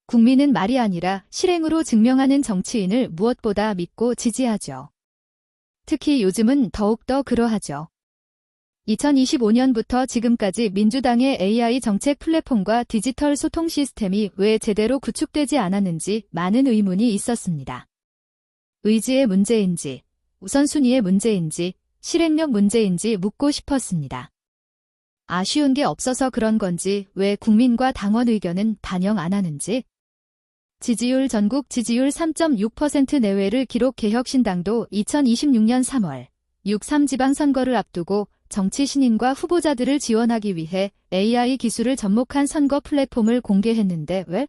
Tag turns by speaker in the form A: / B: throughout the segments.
A: 국민은 말이 아니라 실행으로 증명하는 정치인을 무엇보다 믿고 지지하죠. 특히 요즘은 더욱더 그러하죠. 2025년부터 지금까지 민주당의 AI 정책 플랫폼과 디지털 소통 시스템이 왜 제대로 구축되지 않았는지 많은 의문이 있었습니다. 의지의 문제인지, 우선순위의 문제인지, 실행력 문제인지 묻고 싶었습니다. 아쉬운 게 없어서 그런 건지 왜 국민과 당원 의견은 반영 안 하는지. 지지율 전국 지지율 3.6% 내외를 기록 개혁신당도 2026년 3월 6.3 지방선거를 앞두고 정치 신인과 후보자들을 지원하기 위해 AI 기술을 접목한 선거 플랫폼을 공개했는데 왜?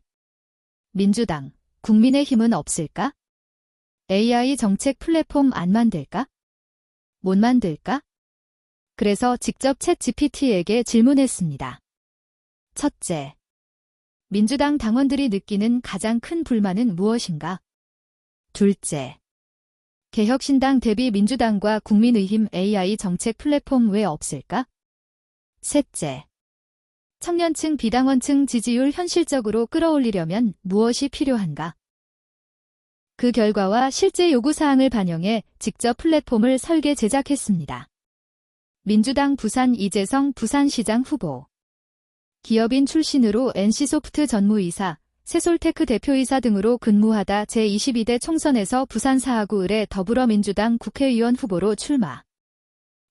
A: 민주당, 국민의힘은 없을까? AI 정책 플랫폼 안 만들까? 못 만들까? 그래서 직접 챗 GPT에게 질문했습니다. 첫째, 민주당 당원들이 느끼는 가장 큰 불만은 무엇인가? 둘째, 개혁신당 대비 민주당과 국민의힘 AI 정책 플랫폼 왜 없을까? 셋째, 청년층 비당원층 지지율 현실적으로 끌어올리려면 무엇이 필요한가? 그 결과와 실제 요구사항을 반영해 직접 플랫폼을 설계 제작했습니다. 민주당 부산 이재성 부산시장 후보. 기업인 출신으로 NC소프트 전무이사, 세솔테크 대표이사 등으로 근무하다 제22대 총선에서 부산 4하구 을의 더불어민주당 국회의원 후보로 출마.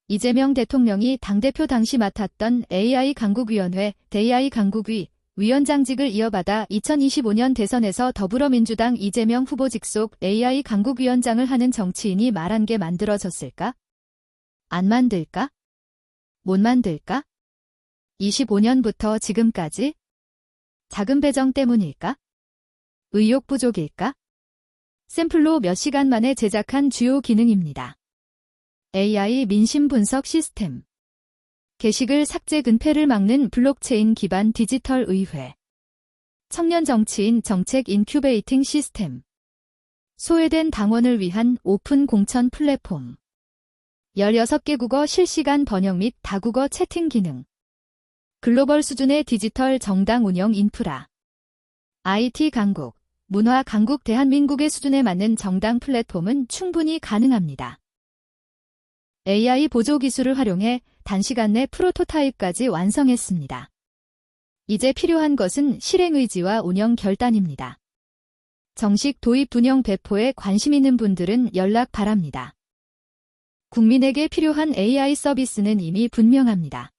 A: 이재명 대통령이 당대표 당시 맡았던 AI 강국위원회, AI 강국위 위원장직을 이어받아 2025년 대선에서 더불어민주당 이재명 후보 직속 AI 강국위원장을 하는 정치인이 말한 게 만들어졌을까? 안 만들까? 못 만들까? 25년부터 지금까지? 자금 배정 때문일까? 의욕 부족일까? 샘플로 몇 시간 만에 제작한 주요 기능입니다. AI 민심 분석 시스템. 게시글 삭제 근폐를 막는 블록체인 기반 디지털 의회. 청년 정치인 정책 인큐베이팅 시스템. 소외된 당원을 위한 오픈 공천 플랫폼. 16개 국어 실시간 번역 및 다국어 채팅 기능. 글로벌 수준의 디지털 정당 운영 인프라. IT 강국, 문화 강국 대한민국의 수준에 맞는 정당 플랫폼은 충분히 가능합니다. AI 보조 기술을 활용해 단시간 내 프로토타입까지 완성했습니다. 이제 필요한 것은 실행 의지와 운영 결단입니다. 정식 도입 운영 배포에 관심 있는 분들은 연락 바랍니다. 국민에게 필요한 AI 서비스는 이미 분명합니다.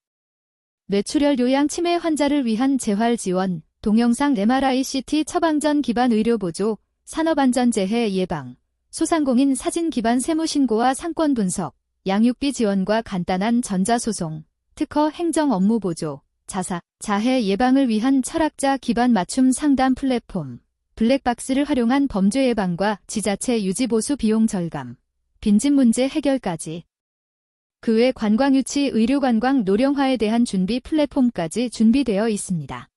A: 뇌출혈 요양 치매 환자를 위한 재활 지원, 동영상 MRI CT 처방전 기반 의료 보조, 산업안전재해 예방, 소상공인 사진 기반 세무신고와 상권 분석, 양육비 지원과 간단한 전자소송, 특허 행정 업무 보조, 자해 예방을 위한 철학자 기반 맞춤 상담 플랫폼, 블랙박스를 활용한 범죄 예방과 지자체 유지보수 비용 절감, 빈집 문제 해결까지. 그 외 관광유치 의료관광 노령화에 대한 준비 플랫폼까지 준비되어 있습니다.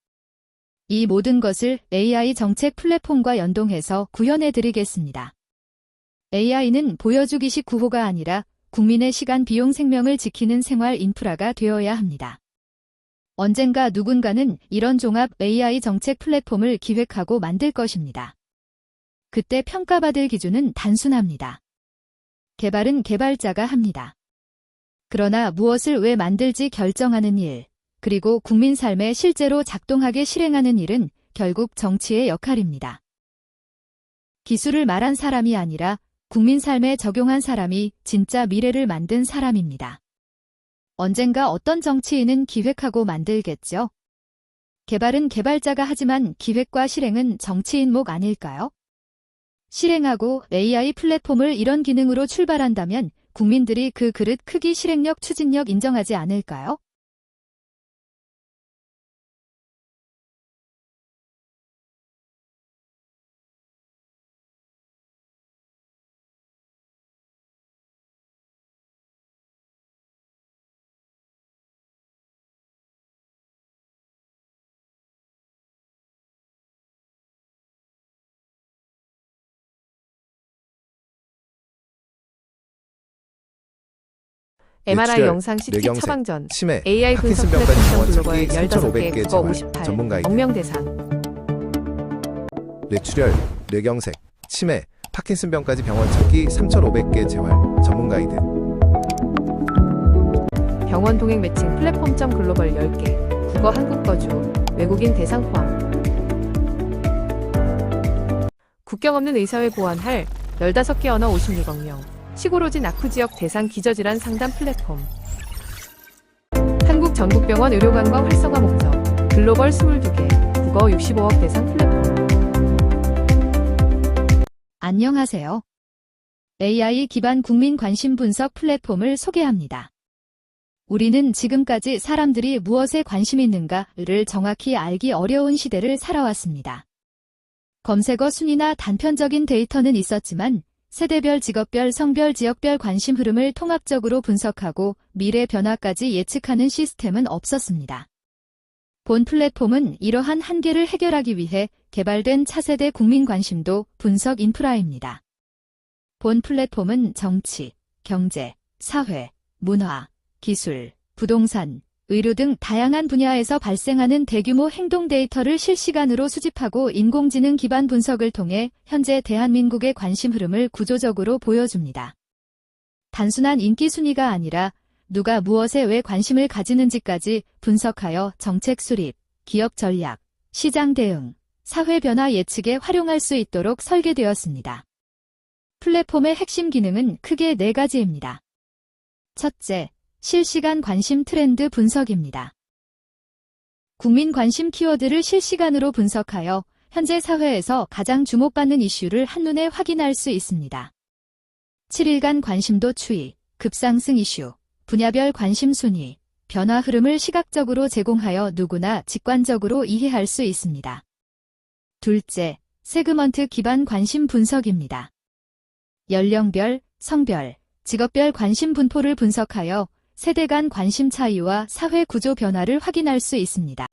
A: 이 모든 것을 AI 정책 플랫폼과 연동해서 구현해드리겠습니다. AI는 보여주기식 구호가 아니라 국민의 시간 비용 생명을 지키는 생활 인프라가 되어야 합니다. 언젠가 누군가는 이런 종합 AI 정책 플랫폼을 기획하고 만들 것입니다. 그때 평가받을 기준은 단순합니다. 개발은 개발자가 합니다. 그러나 무엇을 왜 만들지 결정하는 일, 그리고 국민 삶에 실제로 작동하게 실행하는 일은 결국 정치의 역할입니다. 기술을 말한 사람이 아니라 국민 삶에 적용한 사람이 진짜 미래를 만든 사람입니다. 언젠가 어떤 정치인은 기획하고 만들겠죠? 개발은 개발자가 하지만 기획과 실행은 정치인 목 아닐까요? 실행하고 AI 플랫폼을 이런 기능으로 출발한다면 국민들이 그 그릇 크기 실행력 추진력 인정하지 않을까요?
B: MRI
C: 뇌출혈,
B: 영상 CT
C: 뇌경색,
B: 처방전,
C: 치매,
B: AI 분석
C: 파킨슨병까지
B: 플랫폼
C: 병원
B: 글로벌
C: 찾기
B: 15개
C: 3,500개
B: 국어
C: 재활,
B: 58,
C: 전문가에게
B: 억명 대상. 뇌출혈, 뇌경색, 치매, 파킨슨병까지 병원 찾기 3,500개 재활 전문 가이드.
C: 병원 동행 매칭 플랫폼 글로벌 10개, 국어 한국 거주, 외국인 대상 포함. 국경 없는 의사회 보완할 15개 언어 56억 명, 시골 오진 아쿠 지역 대상 기저질환 상담 플랫폼. 한국 전국병원 의료관광 활성화 목적, 글로벌 22개, 국어 65억 대상 플랫폼.
A: 안녕하세요. AI 기반 국민 관심 분석 플랫폼을 소개합니다. 우리는 지금까지 사람들이 무엇에 관심 있는가를 정확히 알기 어려운 시대를 살아왔습니다. 검색어 순위나 단편적인 데이터는 있었지만 세대별, 직업별, 성별, 지역별 관심 흐름을 통합적으로 분석하고 미래 변화까지 예측하는 시스템은 없었습니다. 본 플랫폼은 이러한 한계를 해결하기 위해 개발된 차세대 국민 관심도 분석 인프라입니다. 본 플랫폼은 정치, 경제, 사회, 문화, 기술, 부동산, 의료 등 다양한 분야에서 발생하는 대규모 행동 데이터를 실시간으로 수집하고 인공지능 기반 분석을 통해 현재 대한민국의 관심 흐름을 구조적으로 보여줍니다. 단순한 인기 순위가 아니라 누가 무엇에 왜 관심을 가지는지까지 분석하여 정책 수립, 기업 전략, 시장 대응, 사회 변화 예측에 활용할 수 있도록 설계되었습니다. 플랫폼의 핵심 기능은 크게 4가지입니다. 첫째, 실시간 관심 트렌드 분석입니다. 국민 관심 키워드를 실시간으로 분석하여 현재 사회에서 가장 주목받는 이슈를 한눈에 확인할 수 있습니다. 7일간 관심도 추이, 급상승 이슈, 분야별 관심 순위, 변화 흐름을 시각적으로 제공하여 누구나 직관적으로 이해할 수 있습니다. 둘째, 세그먼트 기반 관심 분석입니다. 연령별, 성별, 직업별 관심 분포를 분석하여 세대 간 관심 차이와 사회 구조 변화를 확인할 수 있습니다.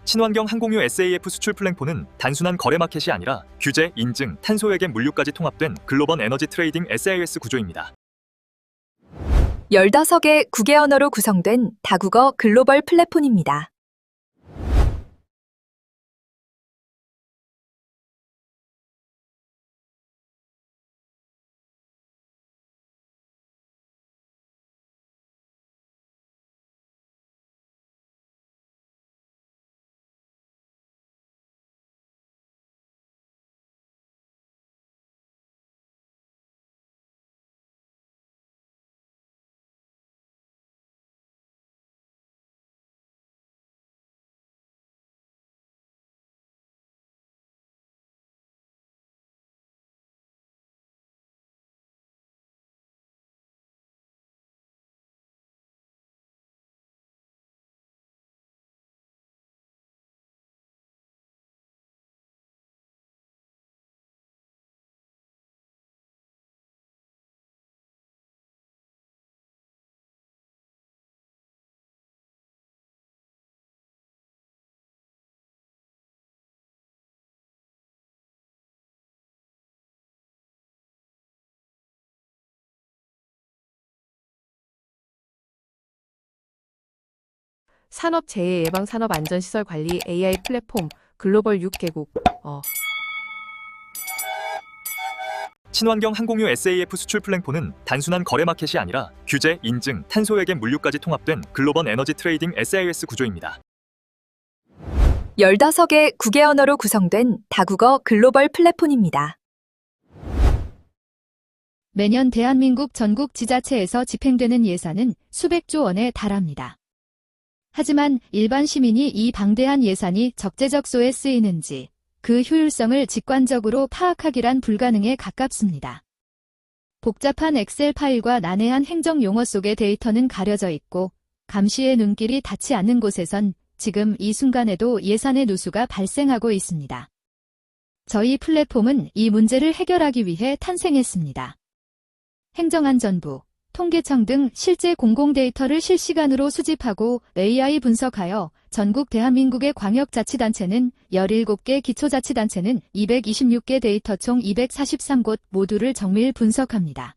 D: 친환경 항공유 SAF 수출 플랫폼은 단순한 거래 마켓이 아니라 규제, 인증, 탄소외계 물류까지 통합된 글로벌 에너지 트레이딩 SaaS 구조입니다.
E: 15개 국외 언어로 구성된 다국어 글로벌 플랫폼입니다.
C: 산업재해 예방 산업안전시설 관리 AI 플랫폼 글로벌 6개국
D: 친환경 항공유 SAF 수출 플랫폼은 단순한 거래 마켓이 아니라 규제, 인증, 탄소외계 물류까지 통합된 글로벌 에너지 트레이딩 SaaS 구조입니다.
E: 15개 국외 언어로 구성된 다국어 글로벌 플랫폼입니다.
A: 매년 대한민국 전국 지자체에서 집행되는 예산은 수백조 원에 달합니다. 하지만 일반 시민이 이 방대한 예산이 적재적소에 쓰이는지 그 효율성을 직관적으로 파악하기란 불가능에 가깝습니다. 복잡한 엑셀 파일과 난해한 행정 용어 속의 데이터는 가려져 있고 감시의 눈길이 닿지 않는 곳에선 지금 이 순간에도 예산의 누수가 발생하고 있습니다. 저희 플랫폼은 이 문제를 해결하기 위해 탄생했습니다. 행정안전부, 통계청 등 실제 공공 데이터를 실시간으로 수집하고 AI 분석하여 전국 대한민국의 광역자치단체는 17개, 기초자치단체는 226개 데이터 총 243곳 모두를 정밀 분석합니다.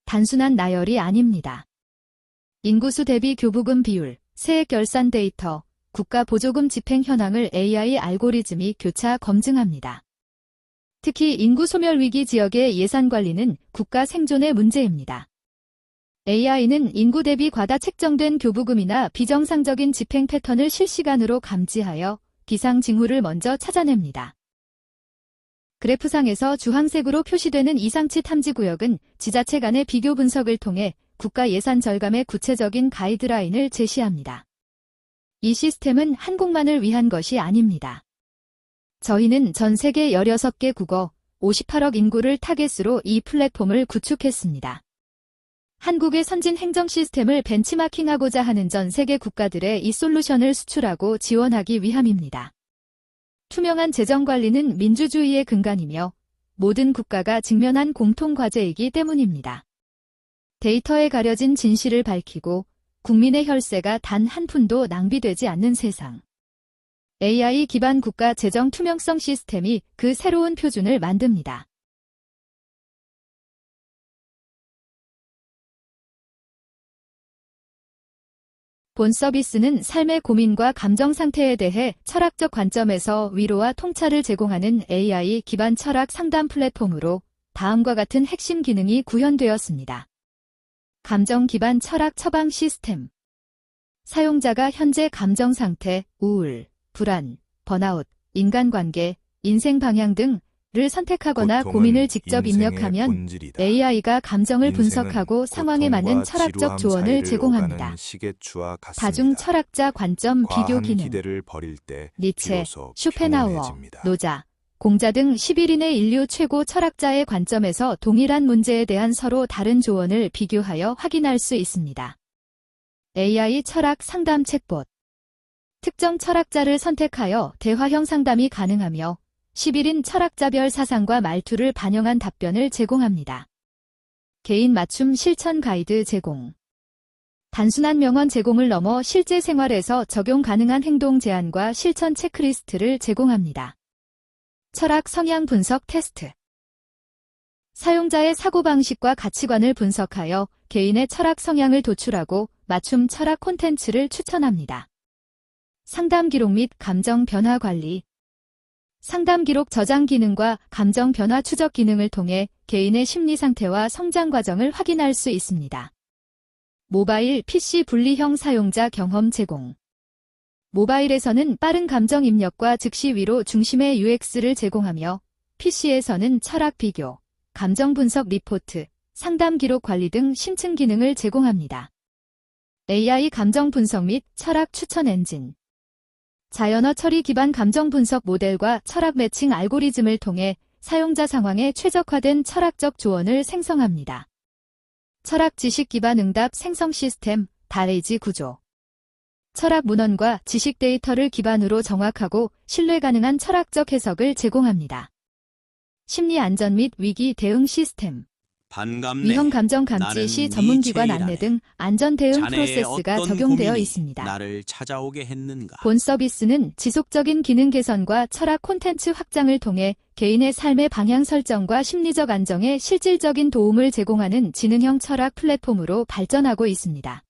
A: 단순한 나열이 아닙니다. 인구수 대비 교부금 비율, 세액 결산 데이터, 국가 보조금 집행 현황을 AI 알고리즘이 교차 검증합니다. 특히 인구 소멸 위기 지역의 예산 관리는 국가 생존의 문제입니다. AI는 인구 대비 과다 책정된 교부금이나 비정상적인 집행 패턴을 실시간으로 감지하여 기상 징후를 먼저 찾아냅니다. 그래프상에서 주황색으로 표시되는 이상치 탐지 구역은 지자체 간의 비교 분석을 통해 국가 예산 절감의 구체적인 가이드라인을 제시합니다. 이 시스템은 한국만을 위한 것이 아닙니다. 저희는 전 세계 16개 국어, 58억 인구를 타겟으로 이 플랫폼을 구축했습니다. 한국의 선진 행정 시스템을 벤치마킹하고자 하는 전 세계 국가들의 이 솔루션을 수출하고 지원하기 위함입니다. 투명한 재정 관리는 민주주의의 근간이며 모든 국가가 직면한 공통 과제이기 때문입니다. 데이터에 가려진 진실을 밝히고 국민의 혈세가 단 한 푼도 낭비되지 않는 세상. AI 기반 국가 재정 투명성 시스템이 그 새로운 표준을 만듭니다. 본 서비스는 삶의 고민과 감정 상태에 대해 철학적 관점에서 위로와 통찰을 제공하는 AI 기반 철학 상담 플랫폼으로 다음과 같은 핵심 기능이 구현되었습니다. 감정 기반 철학 처방 시스템. 사용자가 현재 감정 상태, 우울, 불안, 번아웃, 인간관계, 인생 방향 등을 선택하거나 고민을 직접 입력하면 AI가 감정을 분석하고 상황에 맞는 철학적 조언을 제공합니다. 다중 철학자 관점 비교 기능. 니체, 쇼펜하우어, 노자, 공자 등 11인의 인류 최고 철학자의 관점에서 동일한 문제에 대한 서로 다른 조언을 비교하여 확인할 수 있습니다. AI 철학 상담 챗봇. 특정 철학자를 선택하여 대화형 상담이 가능하며 11인 철학자별 사상과 말투를 반영한 답변을 제공합니다. 개인 맞춤 실천 가이드 제공. 단순한 명언 제공을 넘어 실제 생활에서 적용 가능한 행동 제안과 실천 체크리스트를 제공합니다. 철학 성향 분석 테스트. 사용자의 사고방식과 가치관을 분석하여 개인의 철학 성향을 도출하고 맞춤 철학 콘텐츠를 추천합니다. 상담 기록 및 감정 변화 관리. 상담 기록 저장 기능과 감정 변화 추적 기능을 통해 개인의 심리 상태와 성장 과정을 확인할 수 있습니다. 모바일 PC 분리형 사용자 경험 제공. 모바일에서는 빠른 감정 입력과 즉시 위로 중심의 UX를 제공하며 PC에서는 철학 비교, 감정 분석 리포트, 상담 기록 관리 등 심층 기능을 제공합니다. AI 감정 분석 및 철학 추천 엔진. 자연어 처리 기반 감정 분석 모델과 철학 매칭 알고리즘을 통해 사용자 상황에 최적화된 철학적 조언을 생성합니다. 철학 지식 기반 응답 생성 시스템, 다레이지 구조. 철학 문헌과 지식 데이터를 기반으로 정확하고 신뢰 가능한 철학적 해석을 제공합니다. 심리 안전 및 위기 대응 시스템.
F: 반갑네.
A: 위험 감정 감지 시
F: 나는
A: 전문기관
F: 이채일하네.
A: 안내 등 안전 대응
F: 자네의
A: 프로세스가
F: 어떤
A: 적용되어
F: 고민이
A: 있습니다.
F: 나를 찾아오게 했는가?
A: 본 서비스는 지속적인 기능 개선과 철학 콘텐츠 확장을 통해 개인의 삶의 방향 설정과 심리적 안정에 실질적인 도움을 제공하는 지능형 철학 플랫폼으로 발전하고 있습니다.